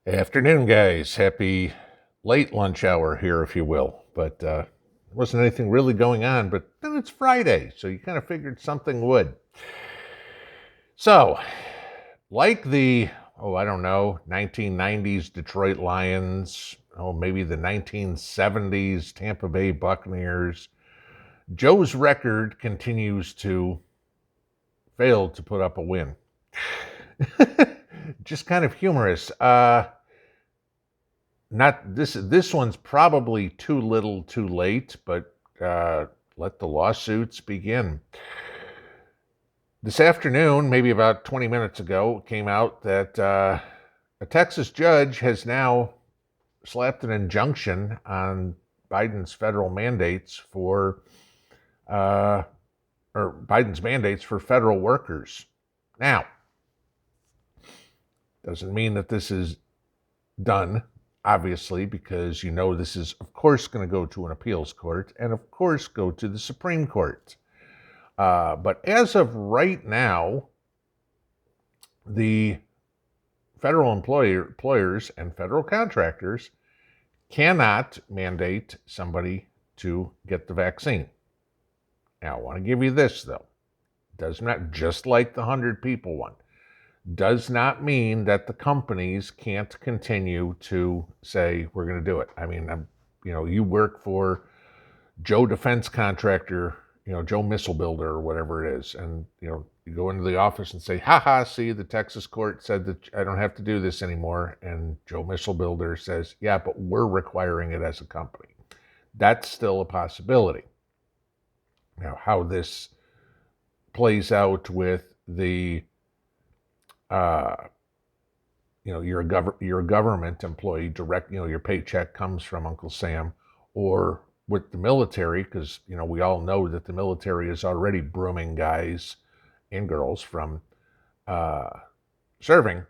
Afternoon, guys. Happy late lunch hour here, if you will. But wasn't anything really going on. But then it's Friday, so you kind of figured something would. So, like the I don't know, 1990s Detroit Lions, maybe the 1970s Tampa Bay Buccaneers, Joe's record continues to fail to put up a win. Just kind of humorous. Not this one's probably too little too late, but let the lawsuits begin. This afternoon, maybe about 20 minutes ago, it came out that a Texas judge has now slapped an injunction on Biden's federal mandates for or Biden's mandates for federal workers. Now, doesn't mean that this is done, obviously, because this is, of course, going to go to an appeals court and, of course, go to the Supreme Court. But as of right now, the federal employers and federal contractors cannot mandate somebody to get the vaccine. Now, I want to give you this, though. Does not, just like the 100 people one, does not mean that the companies can't continue to say, we're going to do it. I mean, you work for Joe Defense Contractor, Joe Missile Builder or whatever it is. And, you go into the office and say, see, the Texas court said that I don't have to do this anymore. And Joe Missile Builder says, yeah, but we're requiring it as a company. That's still a possibility. Now, how this plays out with the you're a government employee, direct, your paycheck comes from Uncle Sam, or with the military, because, we all know that the military is already brooming guys and girls from serving.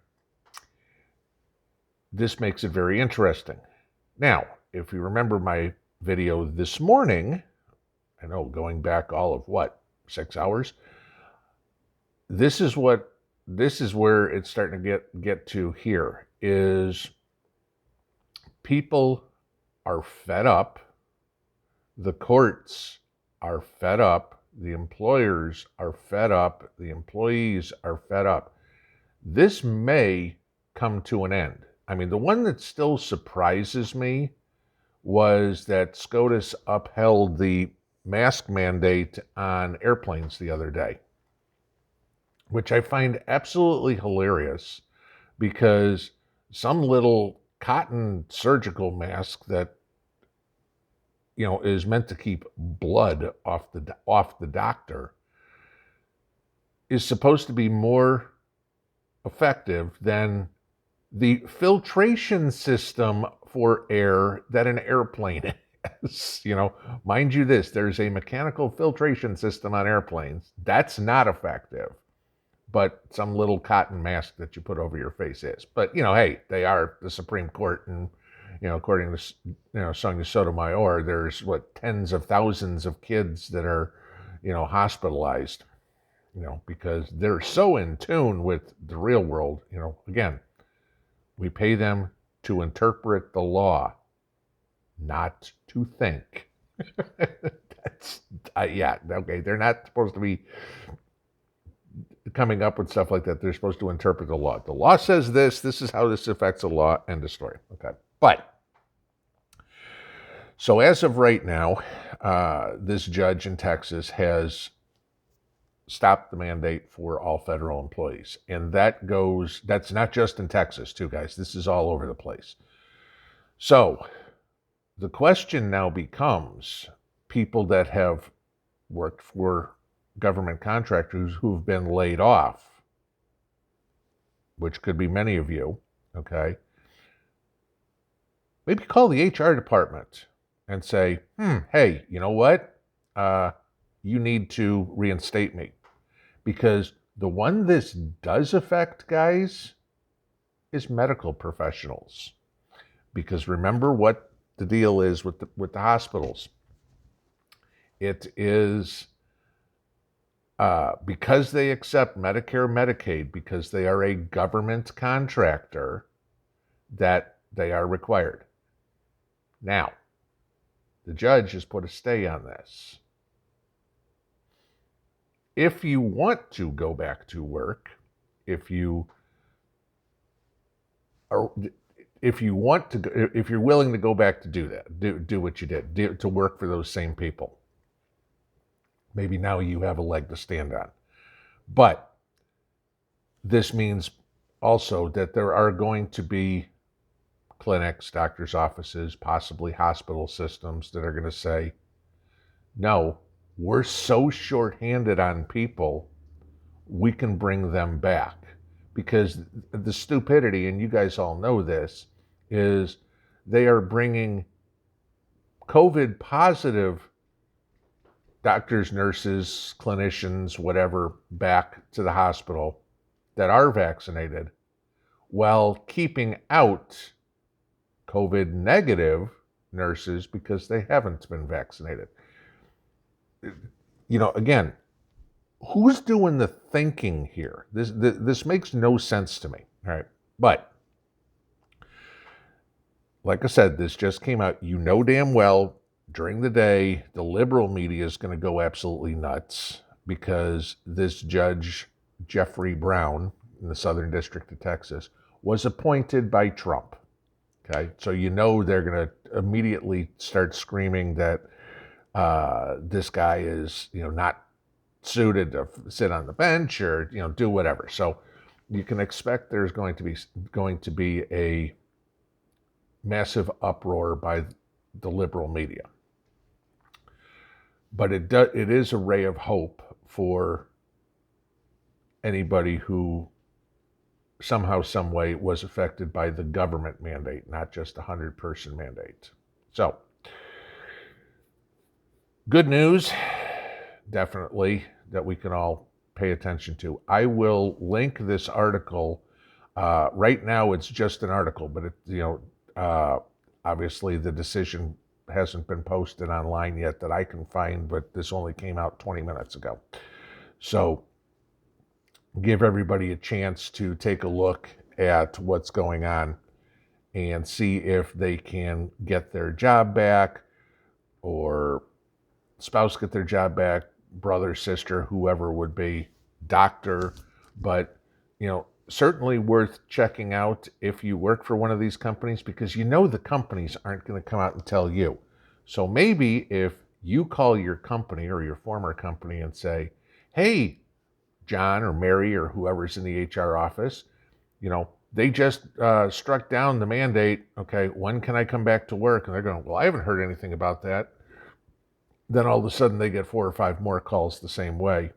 This makes it very interesting. Now, if you remember my video this morning, I know going back all of 6 hours, this is where it's starting to get to here, is people are fed up, the courts are fed up, the employers are fed up, the employees are fed up. This may come to an end. I mean, the one that still surprises me was that SCOTUS upheld the mask mandate on airplanes the other day, which I find absolutely hilarious, because some little cotton surgical mask that is meant to keep blood off the doctor is supposed to be more effective than the filtration system for air that an airplane has. Mind you this, there's a mechanical filtration system on airplanes. That's not effective. But some little cotton mask that you put over your face is. But, hey, they are the Supreme Court, and, according to, Sonia Sotomayor, there's, tens of thousands of kids that are, hospitalized, because they're so in tune with the real world. Again, we pay them to interpret the law, not to think. That's, okay, they're not supposed to be coming up with stuff like that. They're supposed to interpret the law. The law says this is how this affects the law, end of story. Okay. But, so as of right now, this judge in Texas has stopped the mandate for all federal employees. And that's not just in Texas too, guys. This is all over the place. So, the question now becomes, people that have worked for government contractors who've been laid off, which could be many of you, okay? Maybe call the HR department and say, hey, you know what? You need to reinstate me. Because the one this does affect, guys, is medical professionals. Because remember what the deal is with the hospitals. It is because they accept Medicare, Medicaid, because they are a government contractor, that they are required. Now, the judge has put a stay on this. If you want to go back to work, if you are, if you want to, if you're willing to go back to do that, do what you did, to work for those same people, maybe now you have a leg to stand on. But this means also that there are going to be clinics, doctors' offices, possibly hospital systems that are going to say, no, we're so short-handed on people, we can bring them back. Because the stupidity, and you guys all know this, is they are bringing COVID positive doctors, nurses, clinicians, whatever, back to the hospital that are vaccinated, while keeping out COVID negative nurses because they haven't been vaccinated. You know, again, who's doing the thinking here? This makes no sense to me, all right? But like I said, this just came out. You know damn well during the day, the liberal media is going to go absolutely nuts because this judge, Jeffrey Brown, in the Southern District of Texas, was appointed by Trump. Okay, so you know they're going to immediately start screaming that this guy is, not suited to sit on the bench or, do whatever. So you can expect there's going to be a massive uproar by the liberal media. But it is a ray of hope for anybody who somehow, some way was affected by the government mandate, not just a 100-person mandate. So, good news, definitely, that we can all pay attention to. I will link this article. Right now, it's just an article, but obviously the decision hasn't been posted online yet that I can find, but this only came out 20 minutes ago. So give everybody a chance to take a look at what's going on and see if they can get their job back, or spouse get their job back, brother, sister, whoever would be, doctor. But, certainly worth checking out if you work for one of these companies, because the companies aren't going to come out and tell you. So maybe if you call your company or your former company and say, hey, John or Mary or whoever's in the HR office, they just struck down the mandate. Okay, when can I come back to work? And they're going, well, I haven't heard anything about that. Then all of a sudden they get 4 or 5 more calls the same way.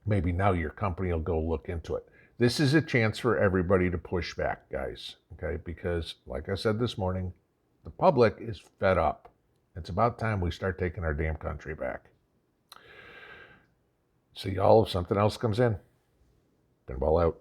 Maybe now your company will go look into it. This is a chance for everybody to push back, guys, okay? Because, like I said this morning, the public is fed up. It's about time we start taking our damn country back. See y'all if something else comes in. Pinball out.